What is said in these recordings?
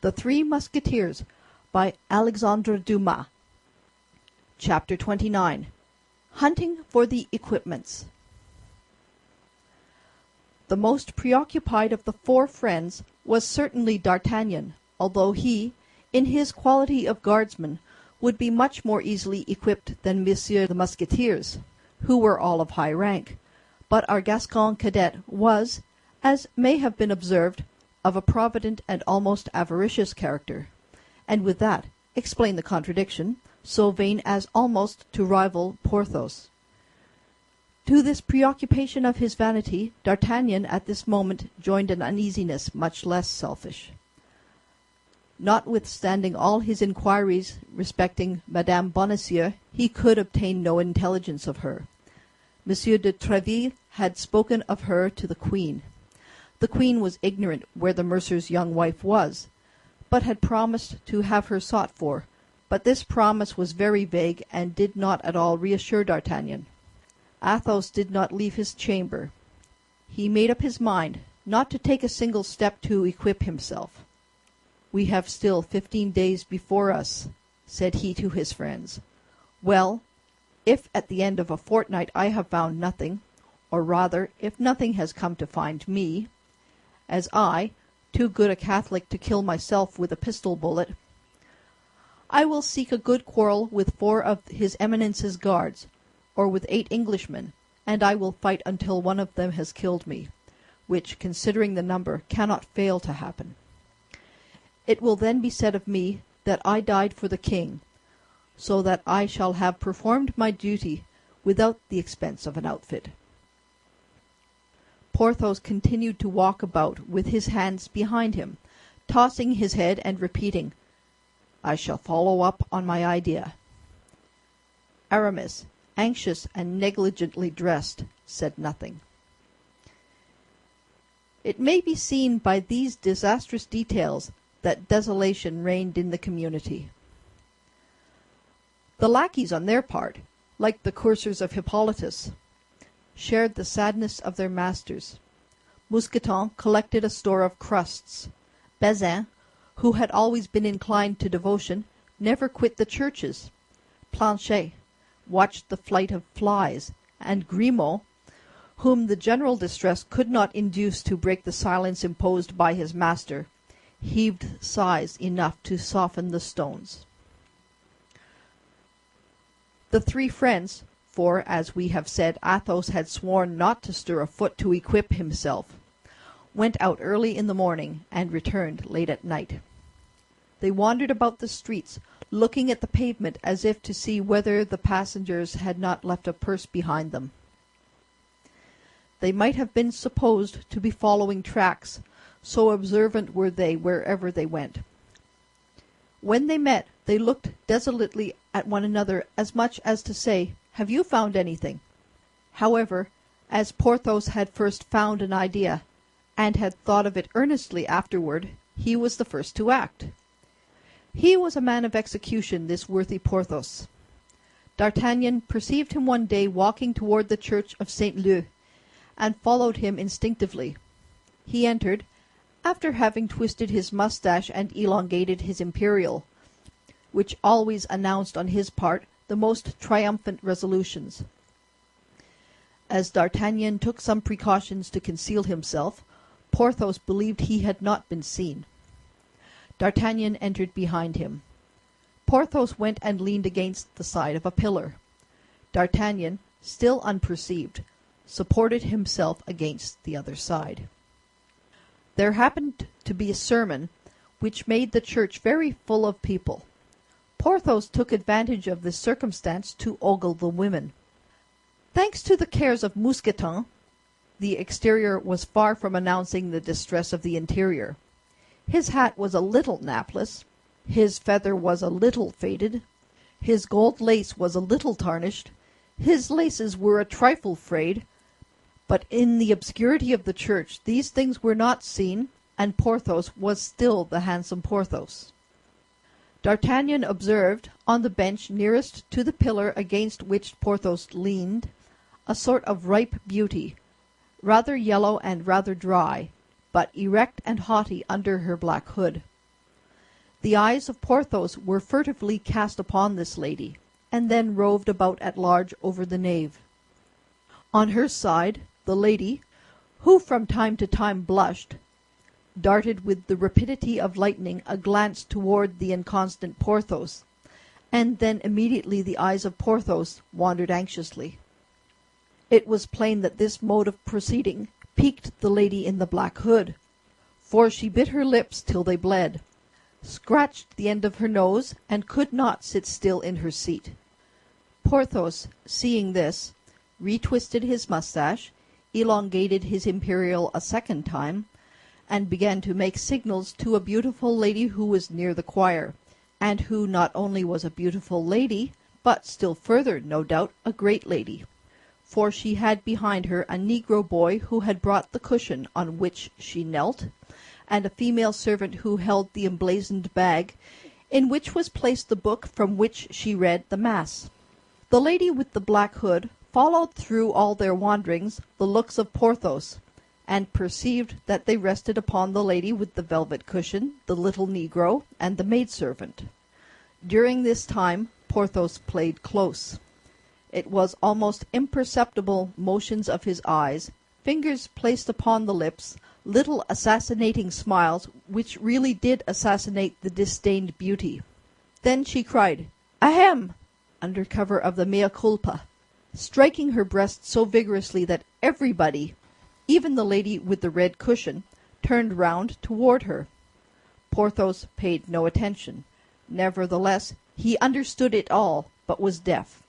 The Three Musketeers by Alexandre Dumas. Chapter 29. Hunting for the Equipments. The most preoccupied of the four friends was certainly D'Artagnan, although he, in his quality of guardsman, would be much more easily equipped than Messieurs the Musketeers, who were all of high rank. But our Gascon cadet was, as may have been observed, of a provident and almost avaricious character, and with that explain the contradiction, so vain as almost to rival Porthos. To this preoccupation of his vanity, D'Artagnan at this moment joined an uneasiness much less selfish. Notwithstanding all his inquiries respecting Madame Bonacieux, he could obtain no intelligence of her. Monsieur de Tréville had spoken of her to the Queen. The Queen was ignorant where the mercer's young wife was, but had promised to have her sought for, but this promise was very vague and did not at all reassure D'Artagnan. Athos did not leave his chamber. He made up his mind not to take a single step to equip himself. "We have still 15 days before us," said he to his friends. "Well, if at the end of a fortnight I have found nothing, or rather if nothing has come to find me, as I, too good a Catholic to kill myself with a pistol bullet, I will seek a good quarrel with 4 of his Eminence's guards, or with 8 Englishmen, and I will fight until one of them has killed me, which, considering the number, cannot fail to happen. It will then be said of me that I died for the king, so that I shall have performed my duty without the expense of an outfit." Porthos continued to walk about with his hands behind him, tossing his head and repeating, "I shall follow up on my idea." Aramis, anxious and negligently dressed, said nothing. It may be seen by these disastrous details that desolation reigned in the community. The lackeys, on their part, like the coursers of Hippolytus, shared the sadness of their masters. Mousqueton collected a store of crusts. Bazin, who had always been inclined to devotion, never quit the churches. Planchet watched the flight of flies, and Grimaud, whom the general distress could not induce to break the silence imposed by his master, heaved sighs enough to soften the stones. The three friends, for, as we have said, Athos had sworn not to stir a foot to equip himself, went out early in the morning and returned late at night. They wandered about the streets, looking at the pavement as if to see whether the passengers had not left a purse behind them. They might have been supposed to be following tracks, so observant were they wherever they went. When they met, they looked desolately at one another, as much as to say, "Have you found anything?" However, as Porthos had first found an idea, and had thought of it earnestly afterward, he was the first to act. He was a man of execution, this worthy Porthos. D'Artagnan perceived him one day walking toward the church of St. Leu, and followed him instinctively. He entered, after having twisted his mustache and elongated his imperial, which always announced on his part the most triumphant resolutions. As D'Artagnan took some precautions to conceal himself, Porthos believed he had not been seen. D'Artagnan entered behind him. Porthos went and leaned against the side of a pillar. D'Artagnan, still unperceived, supported himself against the other side. There happened to be a sermon which made the church very full of people. Porthos took advantage of this circumstance to ogle the women. Thanks to the cares of Mousqueton, the exterior was far from announcing the distress of the interior. His hat was a little napless, his feather was a little faded, his gold lace was a little tarnished, his laces were a trifle frayed, but in the obscurity of the church these things were not seen, and Porthos was still the handsome Porthos. D'Artagnan observed, on the bench nearest to the pillar against which Porthos leaned, a sort of ripe beauty, rather yellow and rather dry, but erect and haughty under her black hood. The eyes of Porthos were furtively cast upon this lady, and then roved about at large over the nave. On her side, the lady, who from time to time blushed, darted with the rapidity of lightning a glance toward the inconstant Porthos, and then immediately the eyes of Porthos wandered anxiously. It was plain that this mode of proceeding piqued the lady in the black hood, for she bit her lips till they bled, scratched the end of her nose, and could not sit still in her seat. Porthos, seeing this, retwisted his mustache, elongated his imperial a second time, and began to make signals to a beautiful lady who was near the choir, and who not only was a beautiful lady, but still further, no doubt, a great lady, for she had behind her a negro boy who had brought the cushion on which she knelt, and a female servant who held the emblazoned bag, in which was placed the book from which she read the Mass. The lady with the black hood followed through all their wanderings the looks of Porthos, and perceived that they rested upon the lady with the velvet cushion, the little negro, and the maidservant. During this time Porthos played close. It was almost imperceptible motions of his eyes, fingers placed upon the lips, little assassinating smiles which really did assassinate the disdained beauty. Then she cried, "Ahem!" under cover of the mea culpa, striking her breast so vigorously that everybody, even the lady with the red cushion, turned round toward her. Porthos paid no attention. Nevertheless, he understood it all, but was deaf.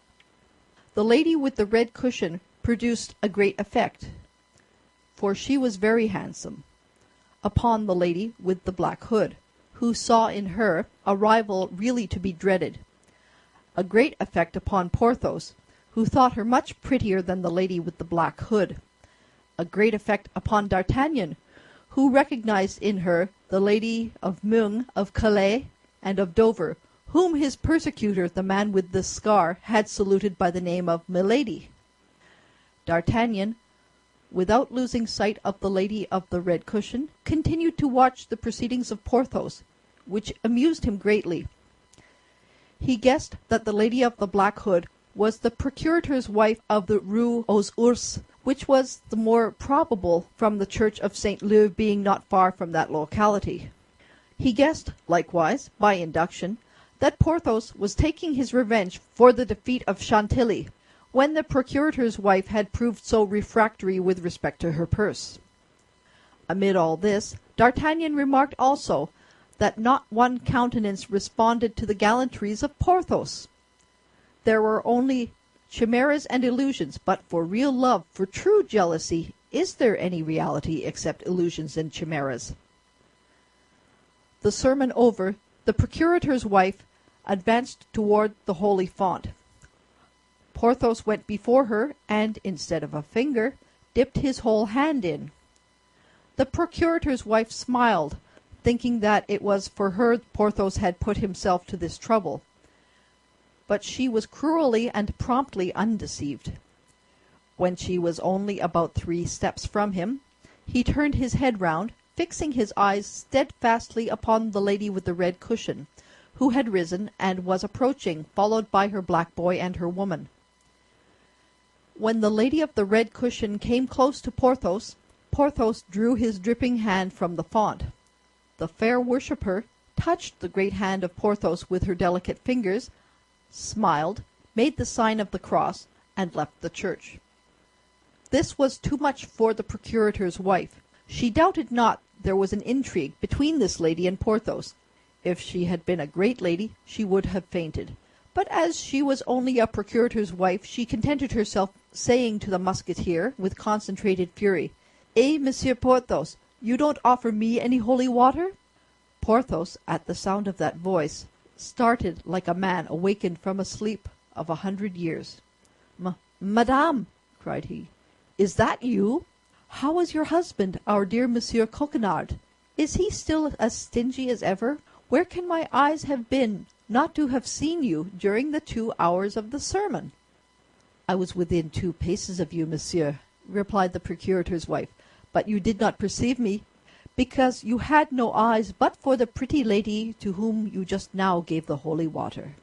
The lady with the red cushion produced a great effect, for she was very handsome, upon the lady with the black hood, who saw in her a rival really to be dreaded. A great effect upon Porthos, who thought her much prettier than the lady with the black hood. A great effect upon D'Artagnan, who recognized in her the lady of Meung, of Calais, and of Dover, whom his persecutor, the man with the scar, had saluted by the name of Milady. D'Artagnan, without losing sight of the lady of the red cushion, continued to watch the proceedings of Porthos, which amused him greatly. He guessed that the lady of the black hood was the procurator's wife of the Rue aux Ours, which was the more probable from the church of St. Leu being not far from that locality. He guessed, likewise, by induction, that Porthos was taking his revenge for the defeat of Chantilly, when the procurator's wife had proved so refractory with respect to her purse. Amid all this, D'Artagnan remarked also that not one countenance responded to the gallantries of Porthos. There were only chimeras and illusions, but for real love, for true jealousy, is there any reality except illusions and chimeras? The sermon over, the procurator's wife advanced toward the holy font. Porthos went before her, and, instead of a finger, dipped his whole hand in. The procurator's wife smiled, thinking that it was for her Porthos had put himself to this trouble. But she was cruelly and promptly undeceived. When she was only about 3 steps from him, he turned his head round, fixing his eyes steadfastly upon the lady with the red cushion, who had risen and was approaching, followed by her black boy and her woman. When the lady of the red cushion came close to Porthos, Porthos drew his dripping hand from the font. The fair worshipper touched the great hand of Porthos with her delicate fingers, smiled, made the sign of the cross, and left the church. This was too much for the procurator's wife. She doubted not there was an intrigue between this lady and Porthos. If she had been a great lady, she would have fainted. But as she was only a procurator's wife, she contented herself saying to the Musketeer, with concentrated fury, "Eh, Monsieur Porthos, you don't offer me any holy water?" Porthos, at the sound of that voice, started like a man awakened from a sleep of 100 years. "Madame," cried he, "is that you? How is your husband, our dear Monsieur Coquenard? Is he still as stingy as ever? Where can my eyes have been not to have seen you during the 2 hours of the sermon?" "I was within 2 paces of you, monsieur," replied the procurator's wife, "but you did not perceive me, because you had no eyes but for the pretty lady to whom you just now gave the holy water."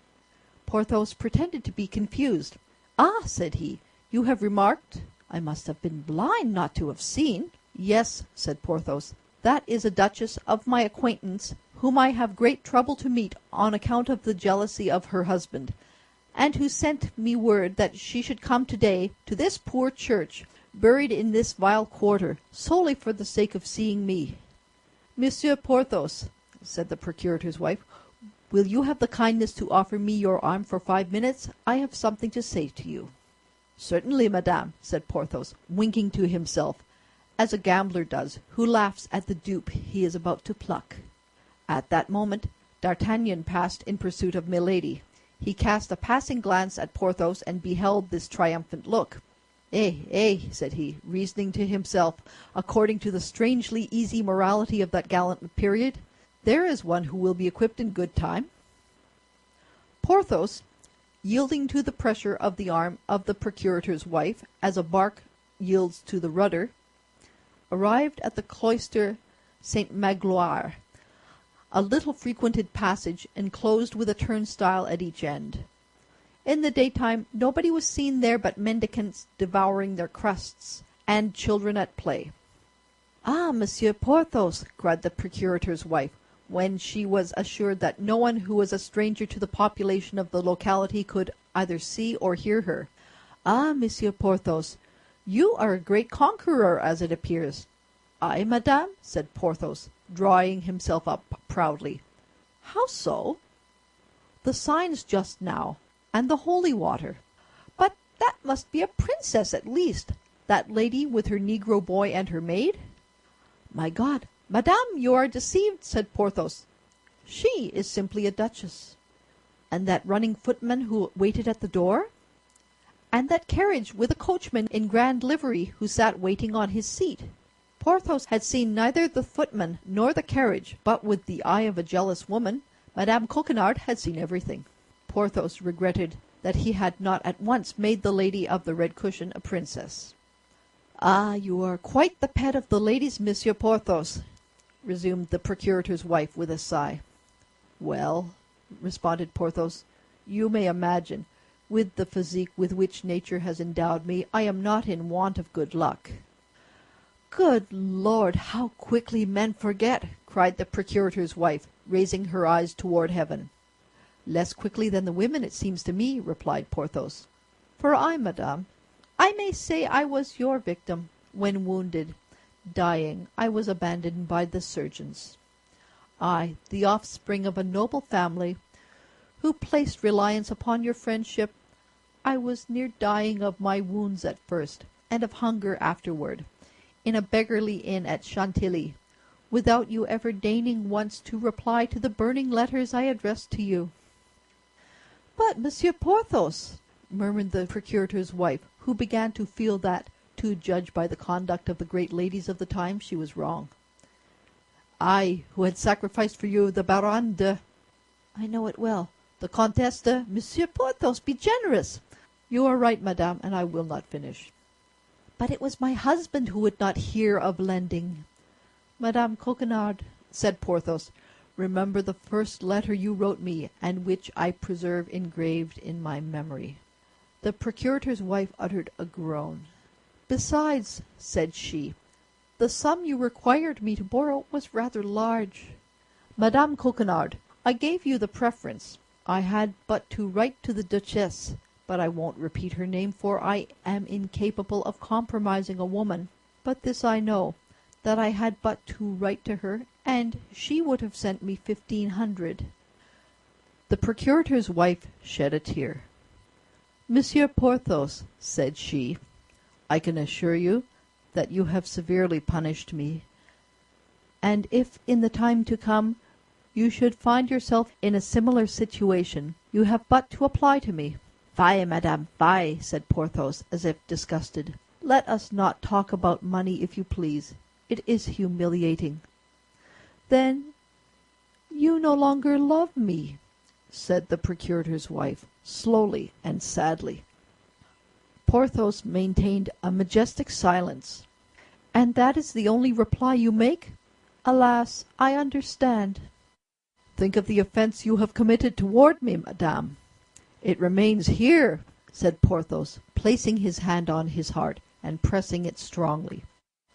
Porthos pretended to be confused. "Ah," said he, "you have remarked? I must have been blind not to have seen." "Yes," said Porthos, "that is a duchess of my acquaintance, whom I have great trouble to meet on account of the jealousy of her husband, and who sent me word that she should come to-day to this poor church, buried in this vile quarter, solely for the sake of seeing me." "Monsieur Porthos," said the procurator's wife, "will you have the kindness to offer me your arm for 5 minutes? I have something to say to you." "Certainly, madame," said Porthos, winking to himself, as a gambler does who laughs at the dupe he is about to pluck. At that moment D'Artagnan passed in pursuit of Milady. He cast a passing glance at Porthos and beheld this triumphant look. Eh," said he, reasoning to himself, according to the strangely easy morality of that gallant period, "there is one who will be equipped in good time." Porthos, yielding to the pressure of the arm of the procurator's wife, as a bark yields to the rudder, arrived at the cloister Saint Magloire, a little frequented passage enclosed with a turnstile at each end. In the daytime nobody was seen there but mendicants devouring their crusts, and children at play. "Ah, Monsieur Porthos!" cried the procurator's wife, when she was assured that no one who was a stranger to the population of the locality could either see or hear her. "Ah, Monsieur Porthos, you are a great conqueror, as it appears." "I, madame?" said Porthos, drawing himself up proudly. "How so?" "The signs just now, and the holy water." "But that must be a princess at least, that lady with her Negro boy and her maid." "My God, madame, you are deceived," said Porthos. "She is simply a duchess." "And that running footman who waited at the door?" "And that carriage with a coachman in grand livery who sat waiting on his seat." Porthos had seen neither the footman nor the carriage, but with the eye of a jealous woman, Madame Coquenard had seen everything. Porthos regretted that he had not at once made the lady of the red cushion a princess. "Ah, you are quite the pet of the ladies, Monsieur Porthos," resumed the procurator's wife with a sigh. "Well," responded Porthos, "you may imagine, with the physique with which nature has endowed me, I am not in want of good luck." "Good Lord, how quickly men forget!" cried the procurator's wife, raising her eyes toward heaven. "Less quickly than the women, it seems to me," replied Porthos. "For I, madame, I may say I was your victim. When wounded, dying, I was abandoned by the surgeons. I, the offspring of a noble family, who placed reliance upon your friendship, I was near dying of my wounds at first, and of hunger afterward, in a beggarly inn at Chantilly, without you ever deigning once to reply to the burning letters I addressed to you." "But, Monsieur Porthos," murmured the procurator's wife, who began to feel that, to judge by the conduct of the great ladies of the time, she was wrong. "I, who had sacrificed for you the Baronne de—" "I know it well. The Comtesse de—" "Monsieur Porthos, be generous." "You are right, madame, and I will not finish." "But it was my husband who would not hear of lending." "Madame Coquenard," said Porthos, "remember the first letter you wrote me, and which I preserve engraved in my memory." The procurator's wife uttered a groan. "Besides," said she, "the sum you required me to borrow was rather large." "Madame Coquenard, I gave you the preference. I had but to write to the duchess, but I won't repeat her name, for I am incapable of compromising a woman. But this I know, that I had but to write to her, and she would have sent me 1,500. The procurator's wife shed a tear. "Monsieur Porthos," said she, "I can assure you that you have severely punished me, and if in the time to come you should find yourself in a similar situation, you have but to apply to me." "Fie, madame, fie," said Porthos, as if disgusted. "Let us not talk about money, if you please. It is humiliating." "Then you no longer love me," said the procurator's wife, slowly and sadly. Porthos maintained a majestic silence. "And that is the only reply you make?" Alas, I understand. Think of the offence you have committed toward me, madame. It remains here, said Porthos, placing his hand on his heart and pressing it strongly.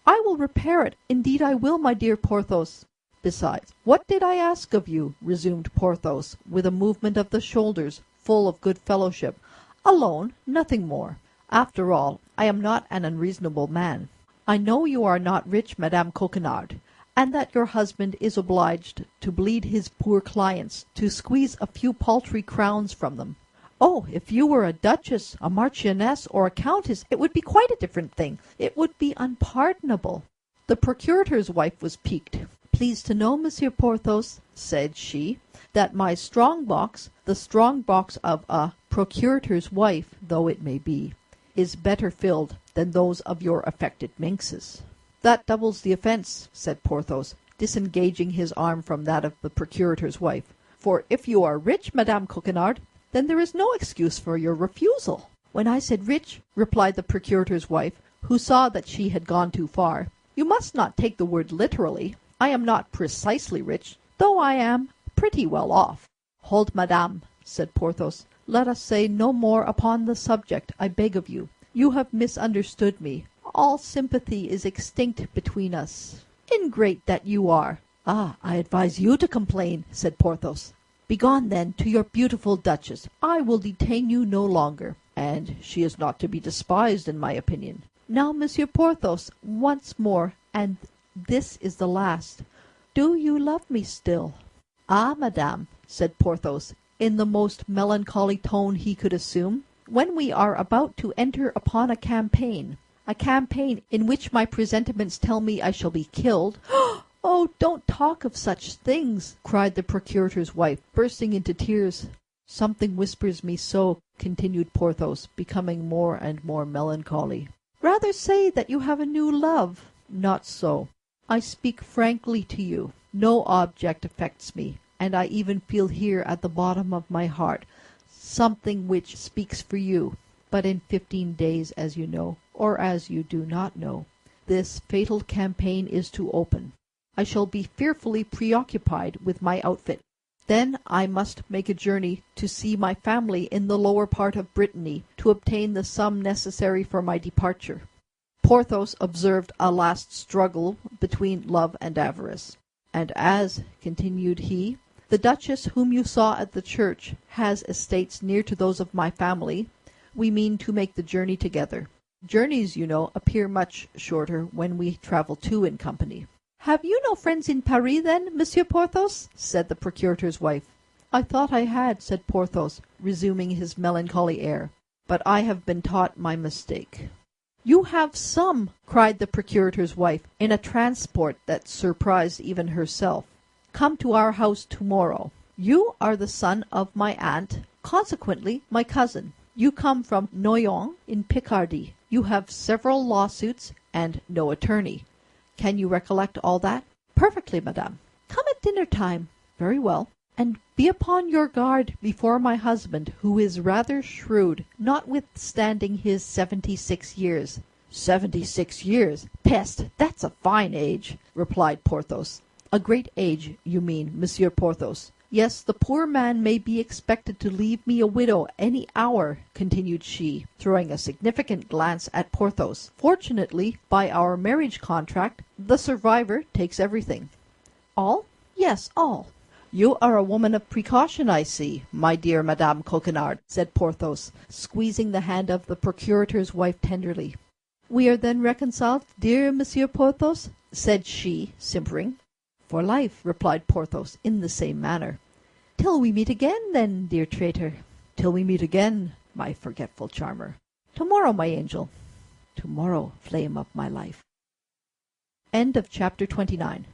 I will repair it. Indeed I will, my dear Porthos. Besides, what did I ask of you? Resumed Porthos, with a movement of the shoulders full of good fellowship. A loan, nothing more. After all, I am not an unreasonable man. I know you are not rich, Madame Coquenard, and that your husband is obliged to bleed his poor clients, to squeeze a few paltry crowns from them. Oh, if you were a duchess, a marchioness, or a countess, it would be quite a different thing. It would be unpardonable. The procurator's wife was piqued. Please to know, Monsieur Porthos, said she, that my strong box, the strong box of a procurator's wife, though it may be, is better filled than those of your affected minxes. That doubles the offence, said Porthos, disengaging his arm from that of the procurator's wife. For if you are rich, Madame Coquenard, then there is no excuse for your refusal. When I said rich, replied the procurator's wife, who saw that she had gone too far, you must not take the word literally. I am not precisely rich, though I am pretty well off. Hold, madame, said Porthos. Let us say no more upon the subject, I beg of you. You have misunderstood me. All sympathy is extinct between us. Ingrate that you are. Ah, I advise you to complain, said Porthos. Begone, then, to your beautiful duchess. I will detain you no longer, and she is not to be despised, in my opinion. Now, Monsieur Porthos, once more, and this is the last. Do you love me still? Ah, madame, said Porthos, in the most melancholy tone he could assume, when we are about to enter upon a campaign in which my presentiments tell me I shall be killed. Oh, don't talk of such things, cried the procurator's wife, bursting into tears. Something whispers me so, continued Porthos, becoming more and more melancholy. Rather say that you have a new love. Not so. I speak frankly to you. No object affects me, and I even feel here at the bottom of my heart something which speaks for you. But in 15 days, as you know, or as you do not know, this fatal campaign is to open. I shall be fearfully preoccupied with my outfit. Then I must make a journey to see my family in the lower part of Brittany, to obtain the sum necessary for my departure. Porthos observed a last struggle between love and avarice. And as, continued he, the duchess whom you saw at the church has estates near to those of my family, we mean to make the journey together. Journeys, you know, appear much shorter when we travel two in company. Have you no friends in Paris, then, Monsieur Porthos? Said the procurator's wife. I thought I had, said Porthos, resuming his melancholy air, but I have been taught my mistake. You have some, cried the procurator's wife, in a transport that surprised even herself. Come to our house tomorrow. You are the son of my aunt, consequently my cousin. You come from Noyon in Picardy. You have several lawsuits and no attorney. Can you recollect all that? Perfectly, madame. Come at dinner time. Very well. And be upon your guard before my husband, who is rather shrewd, notwithstanding his 76 years. 76 years? Peste, that's a fine age, replied Porthos. A great age, you mean, Monsieur Porthos. Yes, the poor man may be expected to leave me a widow any hour, continued she, throwing a significant glance at Porthos. Fortunately, by our marriage contract, the survivor takes everything. All? Yes, all. You are a woman of precaution, I see, my dear Madame Coquenard, said Porthos, squeezing the hand of the procurator's wife tenderly. We are then reconciled, dear Monsieur Porthos? Said she, simpering. For life, replied Porthos, in the same manner. Till we meet again, then, dear traitor. Till we meet again, my forgetful charmer. Tomorrow, my angel. Tomorrow, flame of my life. End of chapter 29.